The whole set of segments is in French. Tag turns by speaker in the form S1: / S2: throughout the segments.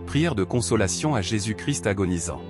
S1: Prière de consolation à Jésus-Christ agonisant.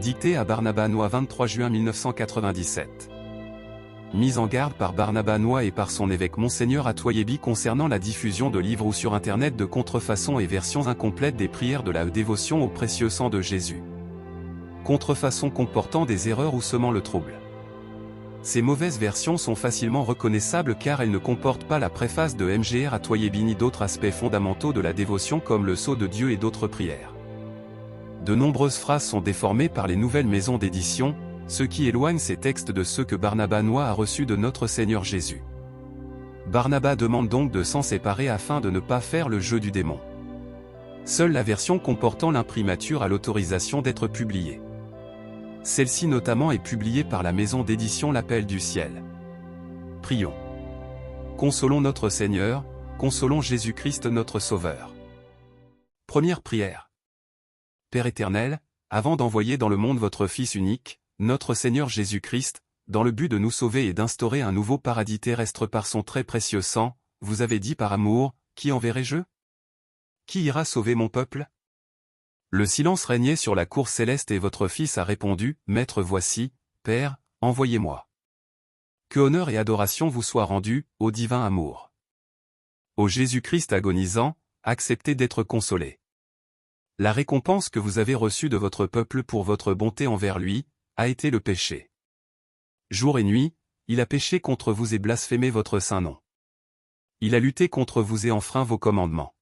S1: Dictée à Barnabas Noix 23 juin 1997. Mise en garde par Barnabas Noix et par son évêque Monseigneur Atoyebi concernant la diffusion de livres ou sur Internet de contrefaçons et versions incomplètes des prières de la dévotion au précieux sang de Jésus. Contrefaçons comportant des erreurs ou semant le trouble. Ces mauvaises versions sont facilement reconnaissables car elles ne comportent pas la préface de Mgr Atoyebi ni d'autres aspects fondamentaux de la dévotion comme le sceau de Dieu et d'autres prières. De nombreuses phrases sont déformées par les nouvelles maisons d'édition, ce qui éloigne ces textes de ceux que Barnabas Noix a reçus de notre Seigneur Jésus. Barnabas demande donc de s'en séparer afin de ne pas faire le jeu du démon. Seule la version comportant l'imprimature a l'autorisation d'être publiée. Celle-ci notamment est publiée par la maison d'édition L'Appel du Ciel. Prions. Consolons notre Seigneur, consolons Jésus-Christ notre Sauveur. Première prière. Père éternel, avant d'envoyer dans le monde votre Fils unique, notre Seigneur Jésus-Christ, dans le but de nous sauver et d'instaurer un nouveau paradis terrestre par son très précieux sang, vous avez dit par amour, qui enverrai-je? Qui ira sauver mon peuple? Le silence régnait sur la cour céleste et votre Fils a répondu, Maître voici, Père, envoyez-moi. Que honneur et adoration vous soient rendus, ô divin amour. Ô Jésus-Christ agonisant, acceptez d'être consolé. La récompense que vous avez reçue de votre peuple pour votre bonté envers lui, a été le péché. Jour et nuit, il a péché contre vous et blasphémé votre saint nom. Il a lutté contre vous et enfreint vos commandements.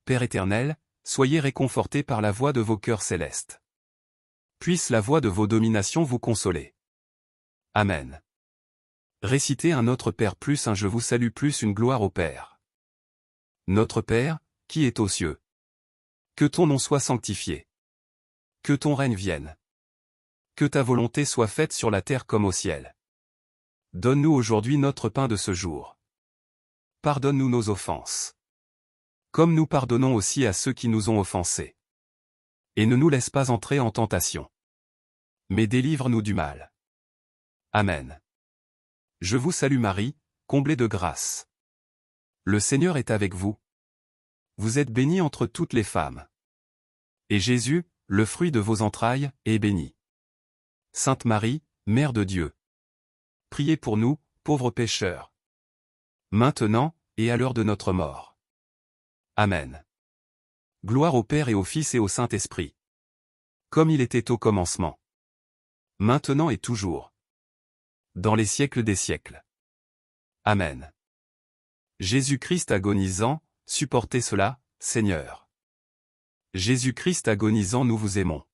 S1: Père éternel, soyez réconfortés par la voix de vos cœurs célestes. Puisse la voix de vos dominations vous consoler. Amen. Récitez un Notre Père plus un Je vous salue plus une gloire au Père. Notre Père, qui est aux cieux. Que ton nom soit sanctifié. Que ton règne vienne. Que ta volonté soit faite sur la terre comme au ciel. Donne-nous aujourd'hui notre pain de ce jour. Pardonne-nous nos offenses. Comme nous pardonnons aussi à ceux qui nous ont offensés. Et ne nous laisse pas entrer en tentation. Mais délivre-nous du mal. Amen. Je vous salue Marie, comblée de grâce. Le Seigneur est avec vous. Vous êtes bénie entre toutes les femmes. Et Jésus, le fruit de vos entrailles, est béni. Sainte Marie, Mère de Dieu. Priez pour nous, pauvres pécheurs. Maintenant, et à l'heure de notre mort. Amen. Gloire au Père et au Fils et au Saint-Esprit. Comme il était au commencement. Maintenant et toujours. Dans les siècles des siècles. Amen. Jésus-Christ agonisant, supportez cela, Seigneur. Jésus-Christ agonisant, nous vous aimons.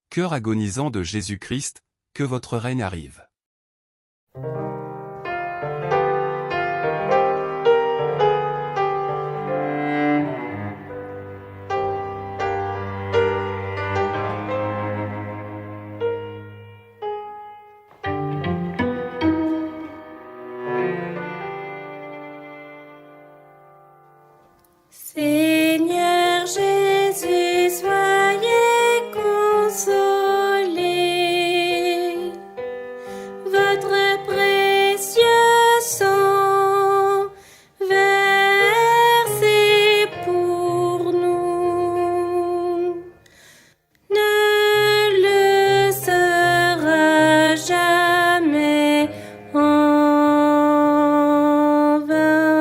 S1: Cœur agonisant de Jésus-Christ, que votre règne arrive.
S2: Seigneur Jésus, soyez consolé. Votre précieux sang versé pour nous ne le sera jamais en vain.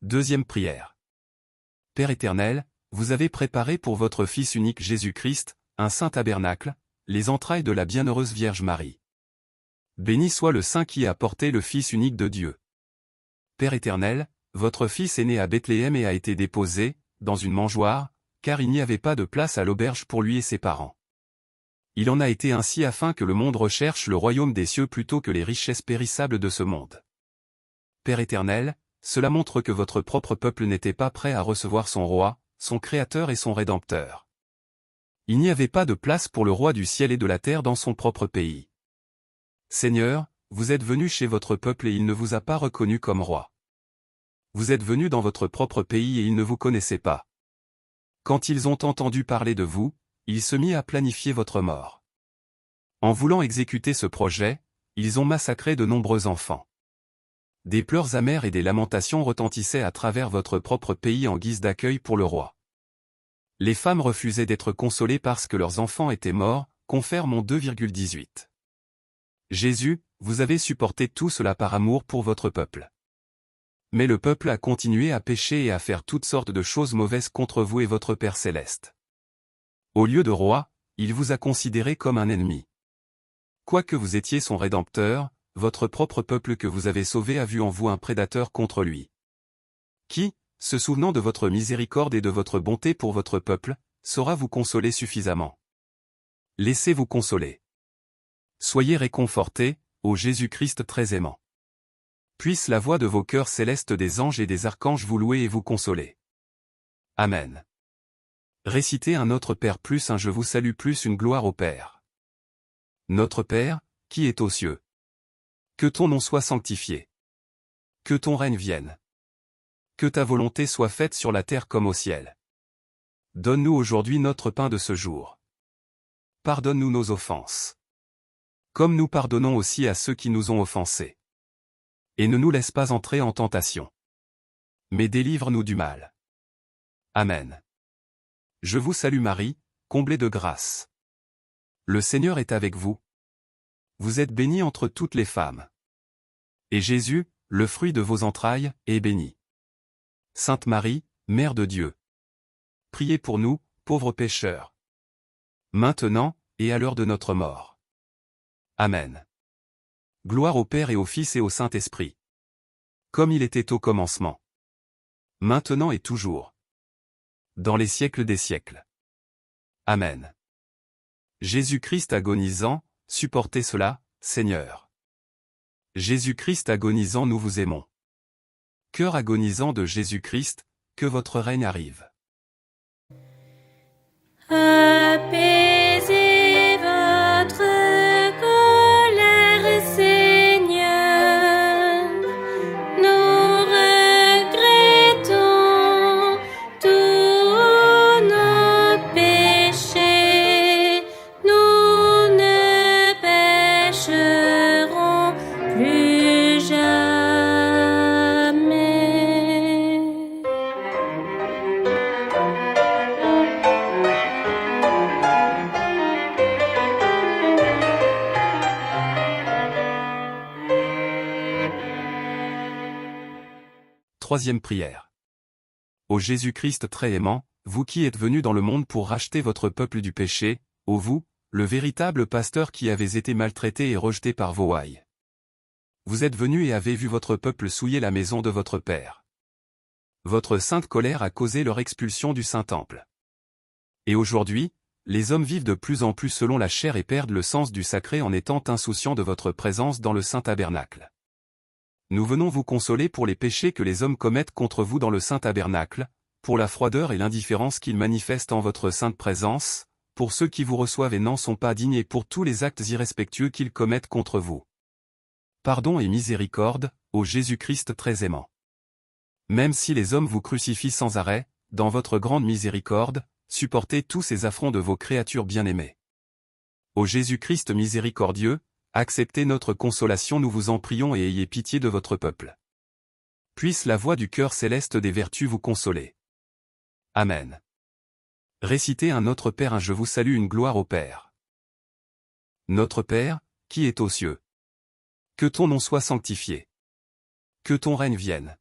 S1: Deuxième prière. Père éternel, vous avez préparé pour votre Fils unique Jésus-Christ, un saint tabernacle, les entrailles de la bienheureuse Vierge Marie. Béni soit le Saint qui a porté le Fils unique de Dieu. Père éternel, votre Fils est né à Bethléem et a été déposé, dans une mangeoire, car il n'y avait pas de place à l'auberge pour lui et ses parents. Il en a été ainsi afin que le monde recherche le royaume des cieux plutôt que les richesses périssables de ce monde. Père éternel, cela montre que votre propre peuple n'était pas prêt à recevoir son roi, son créateur et son rédempteur. Il n'y avait pas de place pour le roi du ciel et de la terre dans son propre pays. Seigneur, vous êtes venu chez votre peuple et il ne vous a pas reconnu comme roi. Vous êtes venu dans votre propre pays et ils ne vous connaissaient pas. Quand ils ont entendu parler de vous, ils se mirent à planifier votre mort. En voulant exécuter ce projet, ils ont massacré de nombreux enfants. Des pleurs amers et des lamentations retentissaient à travers votre propre pays en guise d'accueil pour le roi. Les femmes refusaient d'être consolées parce que leurs enfants étaient morts, confère mon 2,18. Jésus, vous avez supporté tout cela par amour pour votre peuple. Mais le peuple a continué à pécher et à faire toutes sortes de choses mauvaises contre vous et votre Père céleste. Au lieu de roi, il vous a considéré comme un ennemi. Quoique vous étiez son rédempteur, votre propre peuple que vous avez sauvé a vu en vous un prédateur contre lui. Qui, se souvenant de votre miséricorde et de votre bonté pour votre peuple, saura vous consoler suffisamment? Laissez-vous consoler. Soyez réconfortés, ô Jésus-Christ très aimant. Puisse la voix de vos cœurs célestes des anges et des archanges vous louer et vous consoler. Amen. Récitez un Notre Père plus un Je vous salue plus une gloire au Père. Notre Père, qui est aux cieux. Que ton nom soit sanctifié. Que ton règne vienne. Que ta volonté soit faite sur la terre comme au ciel. Donne-nous aujourd'hui notre pain de ce jour. Pardonne-nous nos offenses. Comme nous pardonnons aussi à ceux qui nous ont offensés. Et ne nous laisse pas entrer en tentation. Mais délivre-nous du mal. Amen. Je vous salue Marie, comblée de grâce. Le Seigneur est avec vous. Vous êtes bénie entre toutes les femmes. Et Jésus, le fruit de vos entrailles, est béni. Sainte Marie, Mère de Dieu. Priez pour nous, pauvres pécheurs. Maintenant, et à l'heure de notre mort. Amen. Gloire au Père et au Fils et au Saint-Esprit. Comme il était au commencement. Maintenant et toujours. Dans les siècles des siècles. Amen. Jésus-Christ agonisant, supportez cela, Seigneur. Jésus-Christ agonisant, nous vous aimons. Cœur agonisant de Jésus-Christ, que votre règne arrive.
S2: Apaisez votre colère, Seigneur. Nous regrettons tous nos péchés. Nous ne pécherons plus jamais.
S1: Troisième prière. Ô Jésus-Christ très aimant, vous qui êtes venu dans le monde pour racheter votre peuple du péché, ô vous, le véritable pasteur qui avez été maltraité et rejeté par vos ouailles. Vous êtes venu et avez vu votre peuple souiller la maison de votre Père. Votre sainte colère a causé leur expulsion du Saint-Temple. Et aujourd'hui, les hommes vivent de plus en plus selon la chair et perdent le sens du sacré en étant insouciants de votre présence dans le Saint-Tabernacle. Nous venons vous consoler pour les péchés que les hommes commettent contre vous dans le Saint-Tabernacle, pour la froideur et l'indifférence qu'ils manifestent en votre sainte présence, pour ceux qui vous reçoivent et n'en sont pas dignes et pour tous les actes irrespectueux qu'ils commettent contre vous. Pardon et miséricorde, ô Jésus-Christ très aimant. Même si les hommes vous crucifient sans arrêt, dans votre grande miséricorde, supportez tous ces affronts de vos créatures bien-aimées. Ô Jésus-Christ miséricordieux, acceptez notre consolation, nous vous en prions, et ayez pitié de votre peuple. Puisse la voix du cœur céleste des vertus vous consoler. Amen. Récitez un Notre Père un Je vous salue une gloire au Père. Notre Père, qui est aux cieux. Que ton nom soit sanctifié. Que ton règne vienne.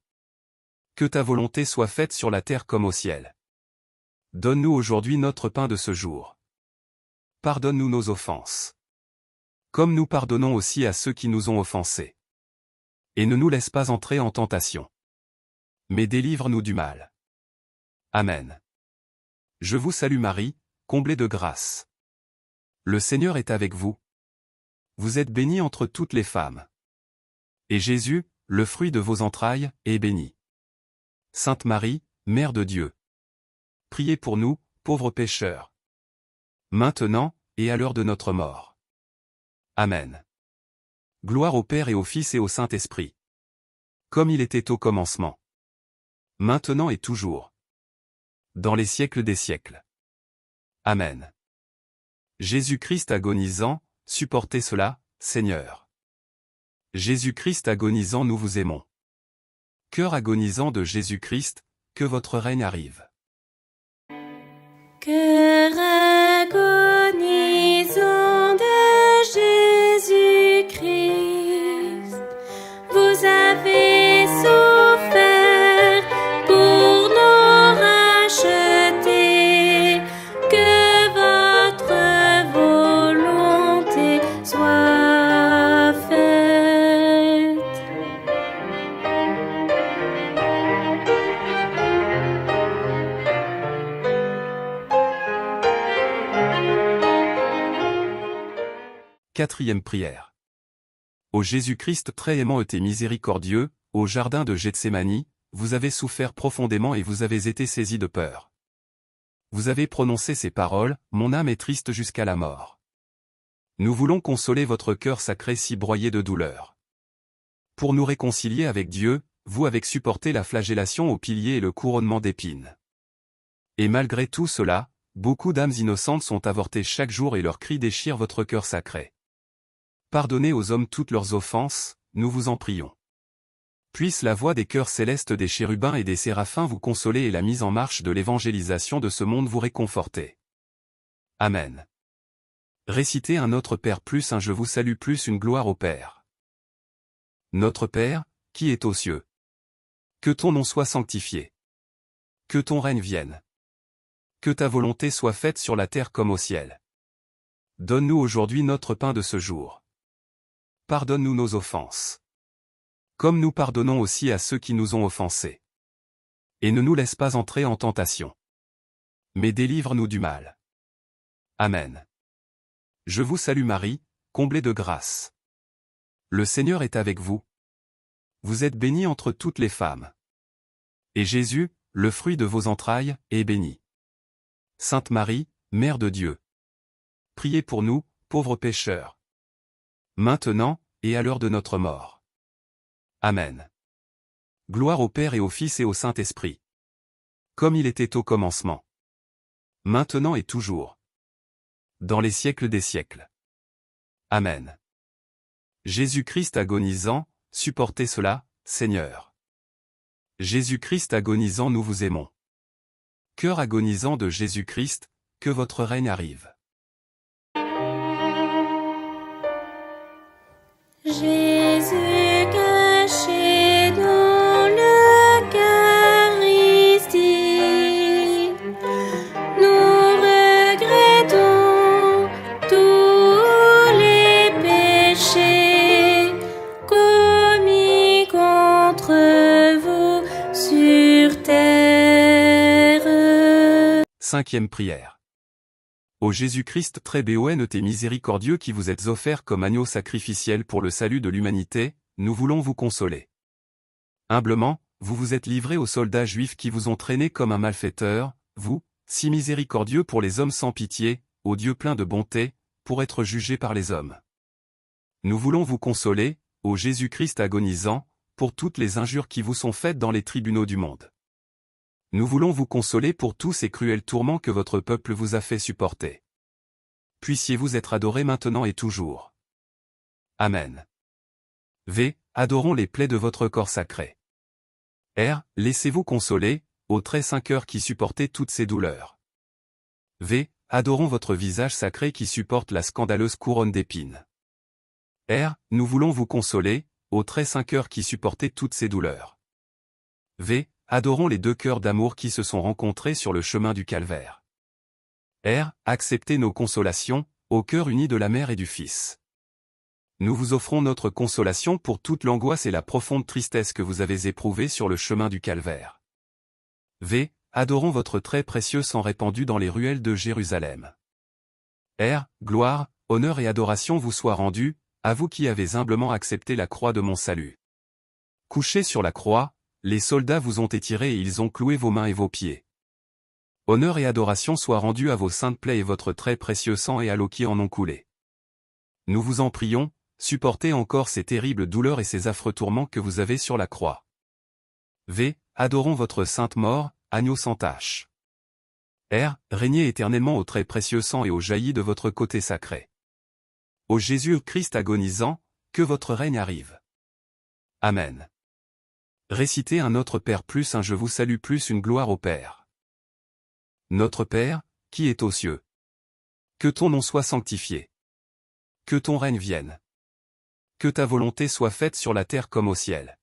S1: Que ta volonté soit faite sur la terre comme au ciel. Donne-nous aujourd'hui notre pain de ce jour. Pardonne-nous nos offenses. Comme nous pardonnons aussi à ceux qui nous ont offensés. Et ne nous laisse pas entrer en tentation. Mais délivre-nous du mal. Amen. Je vous salue Marie, comblée de grâce. Le Seigneur est avec vous. Vous êtes bénie entre toutes les femmes. Et Jésus, le fruit de vos entrailles, est béni. Sainte Marie, Mère de Dieu. Priez pour nous, pauvres pécheurs. Maintenant, et à l'heure de notre mort. Amen. Gloire au Père et au Fils et au Saint-Esprit. Comme il était au commencement. Maintenant et toujours. Dans les siècles des siècles. Amen. Jésus-Christ agonisant, supportez cela, Seigneur. Jésus-Christ agonisant, nous vous aimons. Cœur agonisant de Jésus-Christ, que votre règne arrive.
S2: Cœur agonisant de Jésus-Christ, vous avez souffert pour nous racheter, que votre volonté soit faite.
S1: Quatrième prière. Ô Jésus-Christ très aimant et miséricordieux, au jardin de Gethsémani, vous avez souffert profondément et vous avez été saisi de peur. Vous avez prononcé ces paroles, mon âme est triste jusqu'à la mort. Nous voulons consoler votre cœur sacré si broyé de douleur. Pour nous réconcilier avec Dieu, vous avez supporté la flagellation au pilier et le couronnement d'épines. Et malgré tout cela, beaucoup d'âmes innocentes sont avortées chaque jour et leurs cris déchirent votre cœur sacré. Pardonnez aux hommes toutes leurs offenses, nous vous en prions. Puisse la voix des chœurs célestes des chérubins et des séraphins vous consoler et la mise en marche de l'évangélisation de ce monde vous réconforter. Amen. Récitez un Notre Père plus un Je vous salue plus une gloire au Père. Notre Père, qui est aux cieux. Que ton nom soit sanctifié. Que ton règne vienne. Que ta volonté soit faite sur la terre comme au ciel. Donne-nous aujourd'hui notre pain de ce jour. Pardonne-nous nos offenses. Comme nous pardonnons aussi à ceux qui nous ont offensés. Et ne nous laisse pas entrer en tentation. Mais délivre-nous du mal. Amen. Je vous salue Marie, comblée de grâce. Le Seigneur est avec vous. Vous êtes bénie entre toutes les femmes. Et Jésus, le fruit de vos entrailles, est béni. Sainte Marie, Mère de Dieu. Priez pour nous, pauvres pécheurs. Maintenant, et à l'heure de notre mort. Amen. Gloire au Père et au Fils et au Saint-Esprit. Comme il était au commencement. Maintenant et toujours. Dans les siècles des siècles. Amen. Jésus-Christ agonisant, supportez cela, Seigneur. Jésus-Christ agonisant, nous vous aimons. Cœur agonisant de Jésus-Christ, que votre règne arrive.
S2: Jésus caché dans l'Eucharistie, nous regrettons tous les péchés commis contre vous sur terre.
S1: Cinquième prière. Ô Jésus-Christ très béon et miséricordieux qui vous êtes offert comme agneau sacrificiel pour le salut de l'humanité, nous voulons vous consoler. Humblement, vous vous êtes livré aux soldats juifs qui vous ont traîné comme un malfaiteur, vous, si miséricordieux pour les hommes sans pitié, ô Dieu plein de bonté, pour être jugé par les hommes. Nous voulons vous consoler, ô Jésus-Christ agonisant, pour toutes les injures qui vous sont faites dans les tribunaux du monde. Nous voulons vous consoler pour tous ces cruels tourments que votre peuple vous a fait supporter. Puissiez-vous être adorés maintenant et toujours. Amen. V. Adorons les plaies de votre corps sacré. R. Laissez-vous consoler, ô très saint cœur qui supportez toutes ces douleurs. V. Adorons votre visage sacré qui supporte la scandaleuse couronne d'épines. R. Nous voulons vous consoler, ô très saint cœur qui supportez toutes ces douleurs. V. Adorons les deux cœurs d'amour qui se sont rencontrés sur le chemin du calvaire. R. Acceptez nos consolations, ô cœur uni de la Mère et du Fils. Nous vous offrons notre consolation pour toute l'angoisse et la profonde tristesse que vous avez éprouvées sur le chemin du calvaire. V. Adorons votre très précieux sang répandu dans les ruelles de Jérusalem. R. Gloire, honneur et adoration vous soient rendus, à vous qui avez humblement accepté la croix de mon salut. Couchés sur la croix, les soldats vous ont étiré et ils ont cloué vos mains et vos pieds. Honneur et adoration soient rendus à vos saintes plaies et votre très précieux sang et à l'eau qui en ont coulé. Nous vous en prions, supportez encore ces terribles douleurs et ces affreux tourments que vous avez sur la croix. V. Adorons votre sainte mort, agneau sans tache. R. Régnez éternellement au très précieux sang et au jailli de votre côté sacré. Ô Jésus-Christ agonisant, que votre règne arrive. Amen. Récitez un Notre Père plus un Je vous salue plus une gloire au Père. Notre Père, qui est aux cieux. Que ton nom soit sanctifié. Que ton règne vienne. Que ta volonté soit faite sur la terre comme au ciel.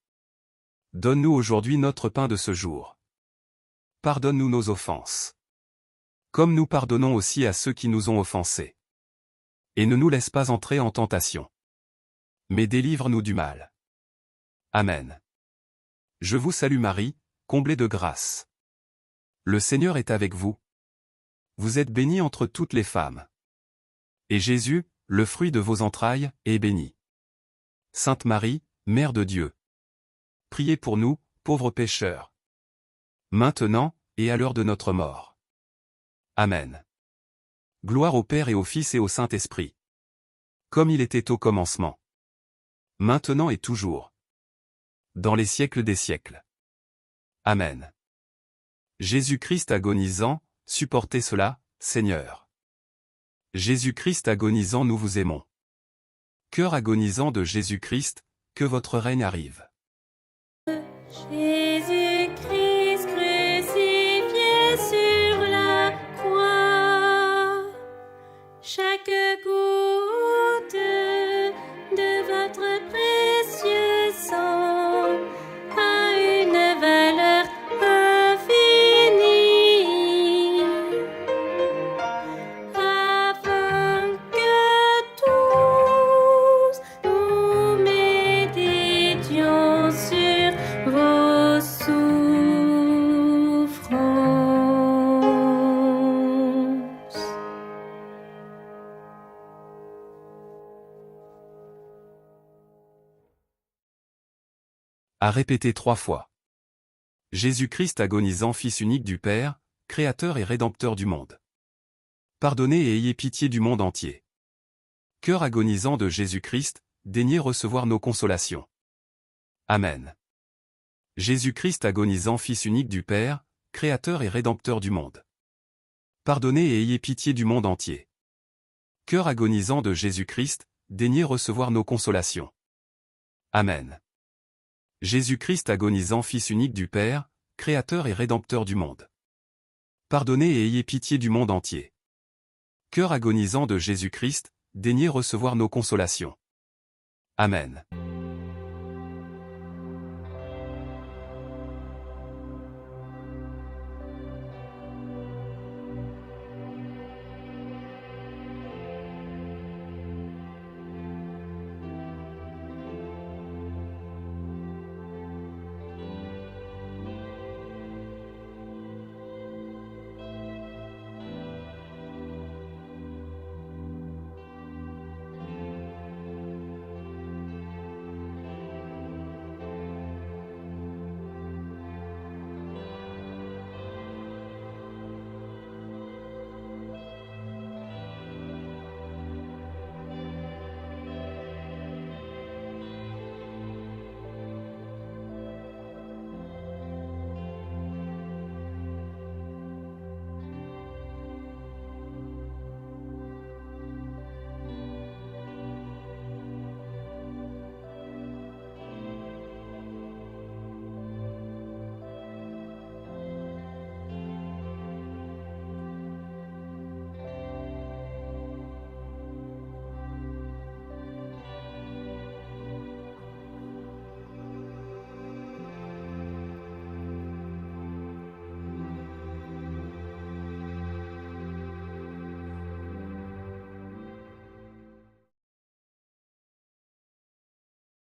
S1: Donne-nous aujourd'hui notre pain de ce jour. Pardonne-nous nos offenses. Comme nous pardonnons aussi à ceux qui nous ont offensés. Et ne nous laisse pas entrer en tentation. Mais délivre-nous du mal. Amen. Je vous salue Marie, comblée de grâce. Le Seigneur est avec vous. Vous êtes bénie entre toutes les femmes. Et Jésus, le fruit de vos entrailles, est béni. Sainte Marie, Mère de Dieu. Priez pour nous, pauvres pécheurs. Maintenant, et à l'heure de notre mort. Amen. Gloire au Père et au Fils et au Saint-Esprit. Comme il était au commencement. Maintenant et toujours. Dans les siècles des siècles. Amen. Jésus-Christ agonisant, supportez cela, Seigneur. Jésus-Christ agonisant, nous vous aimons. Cœur agonisant de Jésus-Christ, que votre règne arrive.
S2: Jésus-Christ crucifié sur la croix, chaque goutte de votre précieux sang a une valeur infinie, afin que tous nous méditions sur vos souffrances.
S1: À répéter 3 fois. Jésus-Christ agonisant, Fils unique du Père, Créateur et Rédempteur du monde. Pardonnez et ayez pitié du monde entier. Cœur agonisant de Jésus-Christ, daignez recevoir nos consolations. Amen. Jésus-Christ agonisant, Fils unique du Père, Créateur et Rédempteur du monde. Pardonnez et ayez pitié du monde entier. Cœur agonisant de Jésus-Christ, daignez recevoir nos consolations. Amen. Jésus-Christ agonisant, Fils unique du Père, Créateur et Rédempteur du monde. Pardonnez et ayez pitié du monde entier. Cœur agonisant de Jésus-Christ, daignez recevoir nos consolations. Amen.